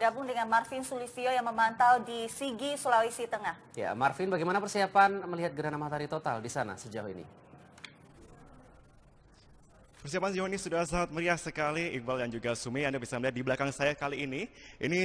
bergabung dengan Marvin Sulistyo yang memantau di Sigi, Sulawesi Tengah. Ya, Marvin, bagaimana persiapan melihat gerhana matahari total di sana sejauh ini? Persiapan sejauh ini sudah sangat meriah sekali, Iqbal dan juga Sumi. Anda bisa melihat di belakang saya kali ini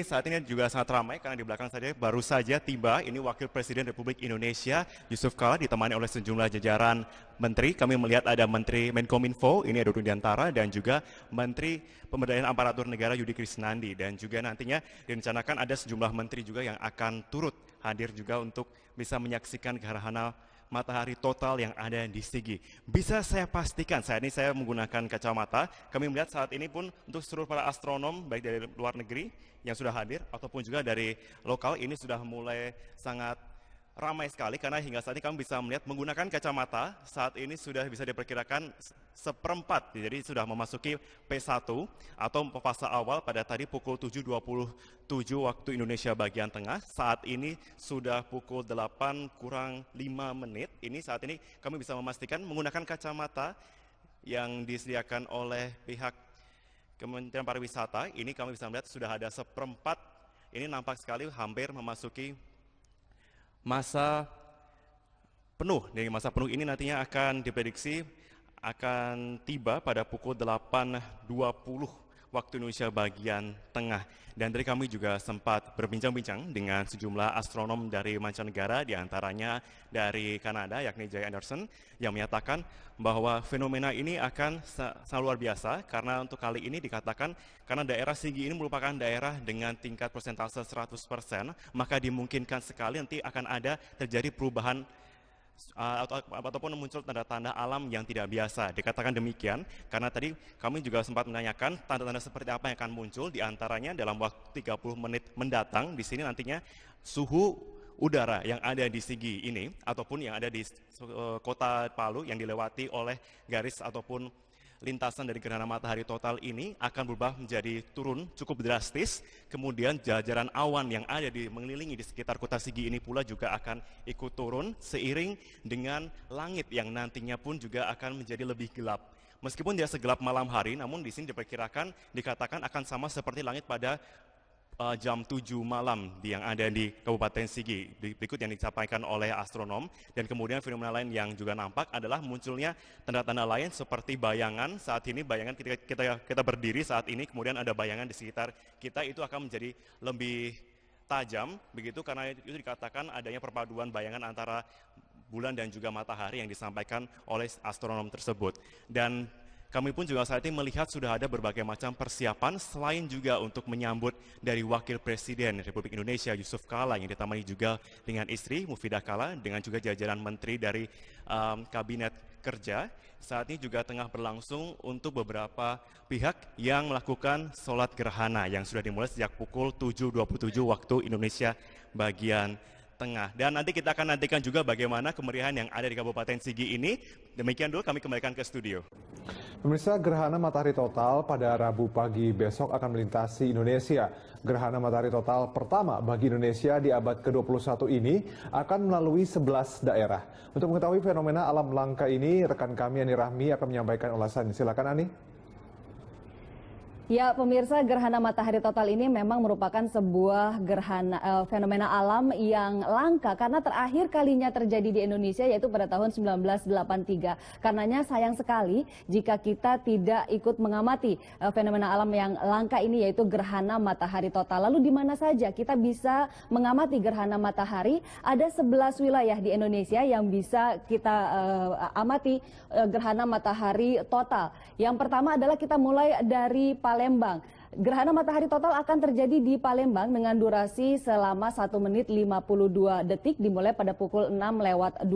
saat ini juga sangat ramai karena di belakang saya baru saja tiba, ini Wakil Presiden Republik Indonesia Yusuf Kala ditemani oleh sejumlah jajaran menteri. Kami melihat ada Menteri Menkominfo, ini ada Rudiantara, dan juga Menteri Pemberdayaan Aparatur Negara Yudi Krisnandi. Dan juga nantinya direncanakan ada sejumlah menteri juga yang akan turut hadir juga untuk bisa menyaksikan gerhana matahari total yang ada di Sigi. Bisa saya pastikan, saat ini saya menggunakan kacamata, kami melihat saat ini pun untuk seluruh para astronom, baik dari luar negeri yang sudah hadir, ataupun juga dari lokal, ini sudah mulai sangat ramai sekali, karena hingga saat ini kami bisa melihat menggunakan kacamata, saat ini sudah bisa diperkirakan seperempat, jadi sudah memasuki P1 atau fase awal pada tadi pukul 7.27 waktu Indonesia bagian tengah. Saat ini sudah pukul 8 kurang 5 menit. Ini saat ini kami bisa memastikan menggunakan kacamata yang disediakan oleh pihak Kementerian Pariwisata. Ini kami bisa melihat sudah ada seperempat. Ini nampak sekali hampir memasuki masa penuh. Dari masa penuh ini nantinya akan diprediksi akan tiba pada pukul 8.20 waktu Indonesia bagian tengah. Dan dari kami juga sempat berbincang-bincang dengan sejumlah astronom dari mancanegara, diantaranya dari Kanada, yakni Jay Anderson, yang menyatakan bahwa fenomena ini akan sangat luar biasa, karena untuk kali ini dikatakan, karena daerah Sigi ini merupakan daerah dengan tingkat persentase 100%, maka dimungkinkan sekali nanti akan ada terjadi perubahan ataupun muncul tanda-tanda alam yang tidak biasa. Dikatakan demikian karena tadi kami juga sempat menanyakan tanda-tanda seperti apa yang akan muncul, diantaranya dalam waktu 30 menit mendatang. Di sini nantinya suhu udara yang ada di Sigi ini ataupun yang ada di kota Palu yang dilewati oleh garis ataupun lintasan dari gerhana matahari total ini akan berubah menjadi turun cukup drastis. Kemudian jajaran awan yang ada mengelilingi di sekitar kota Sigi ini pula juga akan ikut turun seiring dengan langit yang nantinya pun juga akan menjadi lebih gelap. Meskipun dia segelap malam hari, namun di sini diperkirakan dikatakan akan sama seperti langit pada jam 7 malam yang ada di Kabupaten Sigi. Berikut yang disampaikan oleh astronom. Dan kemudian fenomena lain yang juga nampak adalah munculnya tanda-tanda lain seperti bayangan. Saat ini bayangan kita berdiri saat ini, kemudian ada bayangan di sekitar kita, itu akan menjadi lebih tajam begitu, karena itu dikatakan adanya perpaduan bayangan antara bulan dan juga matahari yang disampaikan oleh astronom tersebut. Dan kami pun juga saat ini melihat sudah ada berbagai macam persiapan selain juga untuk menyambut dari Wakil Presiden Republik Indonesia Yusuf Kala yang ditemani juga dengan istri Mufidah Kala dengan juga jajaran menteri dari Kabinet Kerja. Saat ini juga tengah berlangsung untuk beberapa pihak yang melakukan sholat gerhana yang sudah dimulai sejak pukul 7.27 waktu Indonesia bagian tengah. Dan nanti kita akan nantikan juga bagaimana kemeriahan yang ada di Kabupaten Sigi ini. Demikian dulu, kami kembalikan ke studio. Pemirsa, gerhana matahari total pada Rabu pagi besok akan melintasi Indonesia. Gerhana matahari total pertama bagi Indonesia di abad ke-21 ini akan melalui 11 daerah. Untuk mengetahui fenomena alam langka ini, rekan kami Ani Rahmi akan menyampaikan ulasannya. Silakan Ani. Ya, pemirsa, gerhana matahari total ini memang merupakan sebuah fenomena alam yang langka karena terakhir kalinya terjadi di Indonesia yaitu pada tahun 1983. Karenanya sayang sekali jika kita tidak ikut mengamati fenomena alam yang langka ini yaitu gerhana matahari total. Lalu di mana saja kita bisa mengamati gerhana matahari? Ada 11 wilayah di Indonesia yang bisa kita amati gerhana matahari total. Yang pertama adalah kita mulai dari Palembang. Gerhana matahari total akan terjadi di Palembang dengan durasi selama 1 menit 52 detik dimulai pada pukul 6.20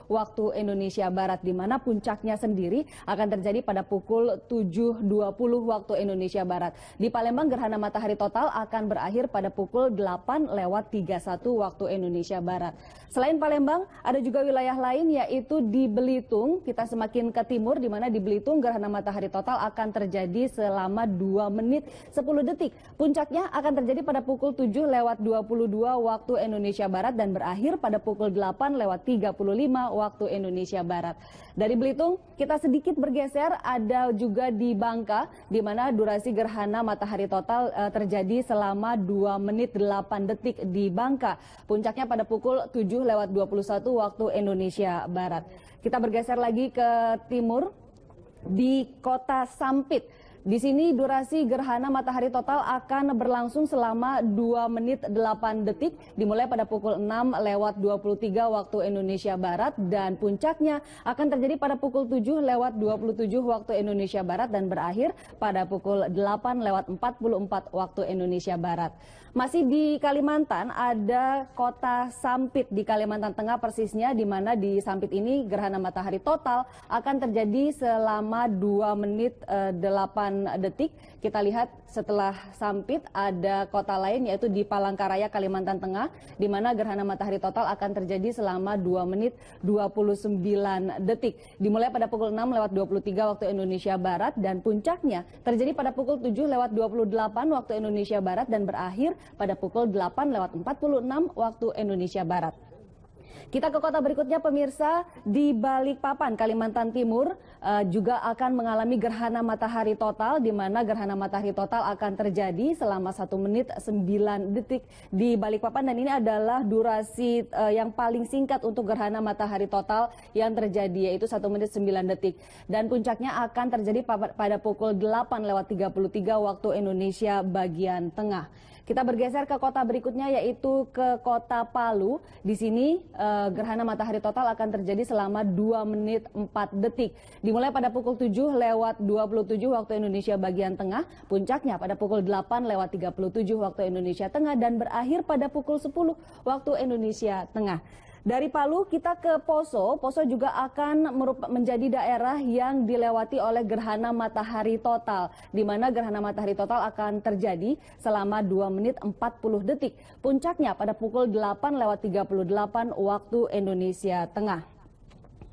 waktu Indonesia Barat, di mana puncaknya sendiri akan terjadi pada pukul 7.20 waktu Indonesia Barat. Di Palembang gerhana matahari total akan berakhir pada pukul 8.31 waktu Indonesia Barat. Selain Palembang, ada juga wilayah lain yaitu di Belitung. Kita semakin ke timur di mana di Belitung gerhana matahari total akan terjadi selama 2 menit menit 10 detik. Puncaknya akan terjadi pada pukul 7:22 waktu Indonesia Barat dan berakhir pada pukul 8:35 waktu Indonesia Barat. Dari Belitung, kita sedikit bergeser, ada juga di Bangka, di mana durasi gerhana matahari total terjadi selama 2 menit 8 detik di Bangka. Puncaknya pada pukul 7:21 waktu Indonesia Barat. Kita bergeser lagi ke timur, di kota Sampit. Di sini durasi gerhana matahari total akan berlangsung selama 2 menit 8 detik, dimulai pada pukul 6:23 waktu Indonesia Barat dan puncaknya akan terjadi pada pukul 7:27 waktu Indonesia Barat dan berakhir pada pukul 8:44 waktu Indonesia Barat. Masih di Kalimantan, ada kota Sampit di Kalimantan Tengah persisnya, di mana di Sampit ini gerhana matahari total akan terjadi selama 2 menit 8 detik. Kita lihat setelah Sampit ada kota lain yaitu di Palangkaraya, Kalimantan Tengah, di mana gerhana matahari total akan terjadi selama 2 menit 29 detik. Dimulai pada pukul 6:23 waktu Indonesia Barat dan puncaknya terjadi pada pukul 7:28 waktu Indonesia Barat dan berakhir pada pukul 8:46 waktu Indonesia Barat. Kita ke kota berikutnya pemirsa, di Balikpapan, Kalimantan Timur juga akan mengalami gerhana matahari total, di mana gerhana matahari total akan terjadi selama 1 menit 9 detik di Balikpapan dan ini adalah durasi yang paling singkat untuk gerhana matahari total yang terjadi, yaitu 1 menit 9 detik. Dan puncaknya akan terjadi pada pukul 8:33 waktu Indonesia bagian tengah. Kita bergeser ke kota berikutnya yaitu ke kota Palu. Di sini gerhana matahari total akan terjadi selama 2 menit 4 detik. Dimulai pada pukul 7:27 waktu Indonesia bagian tengah, puncaknya pada pukul 8:37 waktu Indonesia Tengah dan berakhir pada pukul 10 waktu Indonesia Tengah. Dari Palu kita ke Poso. Poso juga akan menjadi daerah yang dilewati oleh gerhana matahari total, di mana gerhana matahari total akan terjadi selama 2 menit 40 detik. Puncaknya pada pukul 8:38 waktu Indonesia Tengah.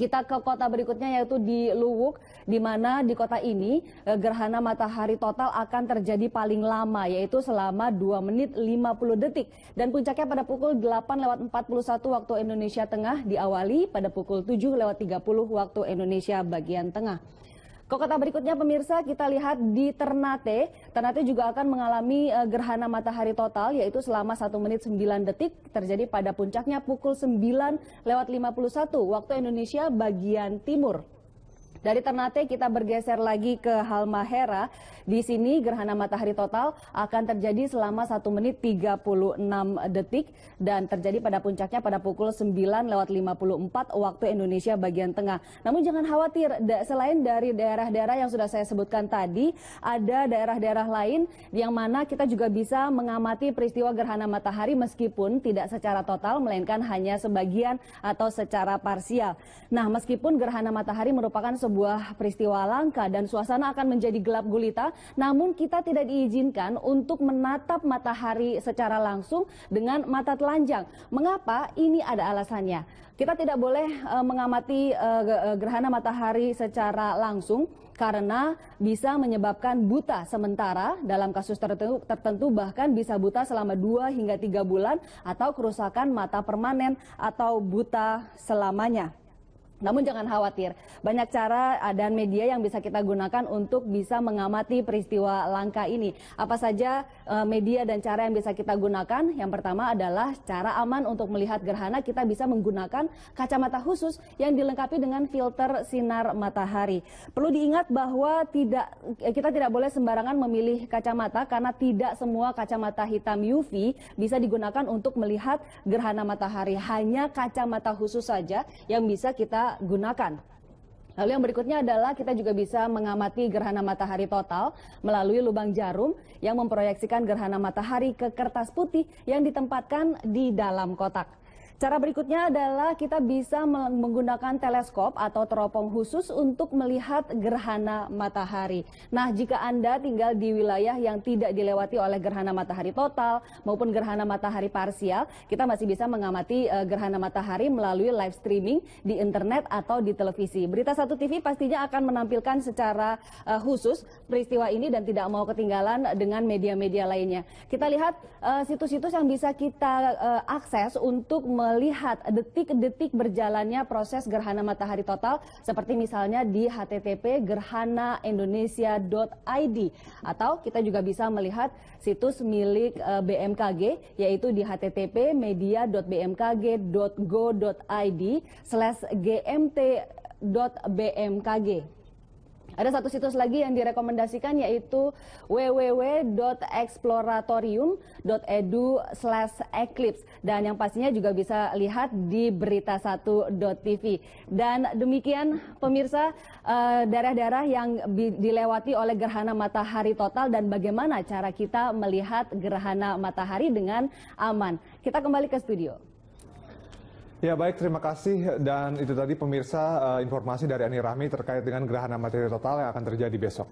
Kita ke kota berikutnya yaitu di Luwuk, di mana di kota ini gerhana matahari total akan terjadi paling lama, yaitu selama 2 menit 50 detik. Dan puncaknya pada pukul 8:41 waktu Indonesia Tengah, diawali pada pukul 7:30 waktu Indonesia bagian tengah. Ke kota berikutnya pemirsa, kita lihat di Ternate. Ternate juga akan mengalami gerhana matahari total yaitu selama 1 menit 9 detik, terjadi pada puncaknya pukul 9:51 waktu Indonesia bagian timur. Dari Ternate kita bergeser lagi ke Halmahera. Di sini gerhana matahari total akan terjadi selama 1 menit 36 detik dan terjadi pada puncaknya pada pukul 9:54 waktu Indonesia bagian tengah. Namun jangan khawatir, selain dari daerah-daerah yang sudah saya sebutkan tadi, ada daerah-daerah lain yang mana kita juga bisa mengamati peristiwa gerhana matahari meskipun tidak secara total, melainkan hanya sebagian atau secara parsial. Nah, meskipun gerhana matahari merupakan sebuah peristiwa langka dan suasana akan menjadi gelap gulita, namun kita tidak diizinkan untuk menatap matahari secara langsung dengan mata telanjang. Mengapa? Ini ada alasannya. Kita tidak boleh mengamati gerhana matahari secara langsung karena bisa menyebabkan buta sementara, dalam kasus tertentu bahkan bisa buta selama 2 hingga 3 bulan atau kerusakan mata permanen atau buta selamanya. Namun jangan khawatir, banyak cara dan media yang bisa kita gunakan untuk bisa mengamati peristiwa langka ini. Apa saja media dan cara yang bisa kita gunakan? Yang pertama adalah cara aman untuk melihat gerhana, kita bisa menggunakan kacamata khusus yang dilengkapi dengan filter sinar matahari. Perlu diingat bahwa kita tidak boleh sembarangan memilih kacamata karena tidak semua kacamata hitam UV bisa digunakan untuk melihat gerhana matahari. Hanya kacamata khusus saja yang bisa kita gunakan. Lalu yang berikutnya adalah kita juga bisa mengamati gerhana matahari total melalui lubang jarum yang memproyeksikan gerhana matahari ke kertas putih yang ditempatkan di dalam kotak. Cara berikutnya adalah kita bisa menggunakan teleskop atau teropong khusus untuk melihat gerhana matahari. Nah, jika Anda tinggal di wilayah yang tidak dilewati oleh gerhana matahari total maupun gerhana matahari parsial, kita masih bisa mengamati gerhana matahari melalui live streaming di internet atau di televisi. Berita Satu TV pastinya akan menampilkan secara khusus peristiwa ini dan tidak mau ketinggalan dengan media-media lainnya. Kita lihat situs-situs yang bisa kita akses untuk melihat detik-detik berjalannya proses gerhana matahari total, seperti misalnya di http://gerhanaindonesia.id, atau kita juga bisa melihat situs milik BMKG, yaitu di http://media.bmkg.go.id/gmt.bmkg. Ada satu situs lagi yang direkomendasikan, yaitu www.exploratorium.edu/eclipse, dan yang pastinya juga bisa lihat di berita1.tv. Dan demikian pemirsa, daerah-daerah yang dilewati oleh gerhana matahari total dan bagaimana cara kita melihat gerhana matahari dengan aman. Kita kembali ke studio. Ya baik, terima kasih. Dan itu tadi pemirsa informasi dari Ani Rahmi terkait dengan gerhana matahari total yang akan terjadi besok.